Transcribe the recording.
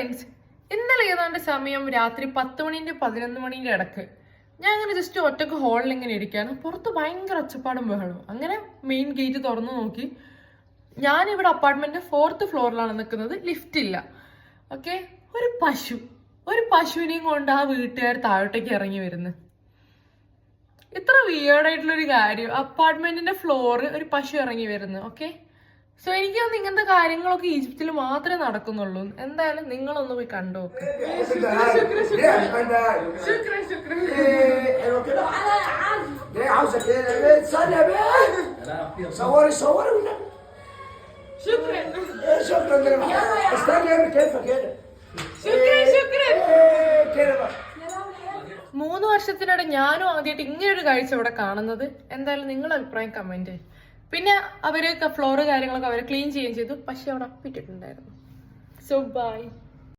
Friends, ഇന്നലെ ഏതാണ്ട് സമയം രാത്രി 10 മണിന്റെ 11 മണിന്റെ ഇടക്ക് ഞാൻ അങ്ങനെ ജസ്റ്റ് ഒറ്റക്ക് ഹാളിൽ ഇങ്ങനെ ഇരിക്കുകയാണ്. പുറത്ത് ഭയങ്കര ഒച്ചപ്പാടും ബഹളവും. അങ്ങനെ മെയിൻ ഗേറ്റ് തുറന്നു നോക്കി. ഞാനിവിടെ അപ്പാർട്ട്മെന്റ് 4th ഫ്ലോറിലാണ് നിൽക്കുന്നത്, ലിഫ്റ്റ് ഇല്ല. ഓക്കെ, ഒരു പശുവിനെയും കൊണ്ട് ആ വീട്ടുകാർ താഴോട്ടേക്ക് ഇറങ്ങി വരുന്നു. ഇത്ര വിയേർഡായിട്ടുള്ളൊരു കാര്യം, അപ്പാർട്ട്മെന്റിന്റെ ഫ്ലോറ് ഒരു പശു ഇറങ്ങി വരുന്നു. ഓക്കെ, സോ എനിക്ക് തോന്നുന്നു ഇങ്ങനത്തെ കാര്യങ്ങളൊക്കെ ഈജിപ്തിൽ മാത്രമേ നടക്കുന്നുള്ളൂ. എന്തായാലും നിങ്ങളൊന്ന് പോയി കണ്ടു നോക്ക്. മൂന്ന് വർഷത്തിനിടെ ഞാനും ആദ്യമായിട്ട് ഇങ്ങനൊരു കാഴ്ച ഇവിടെ കാണുന്നത്. എന്തായാലും നിങ്ങളുടെ അഭിപ്രായം കമന്റ്. പിന്നെ അവര് ഫ്ലോറ് കാര്യങ്ങളൊക്കെ അവര് ക്ലീൻ ചെയ്യുകയും ചെയ്തു, പക്ഷെ അവിടെ അപ്പിട്ടിട്ടുണ്ടായിരുന്നു. So by.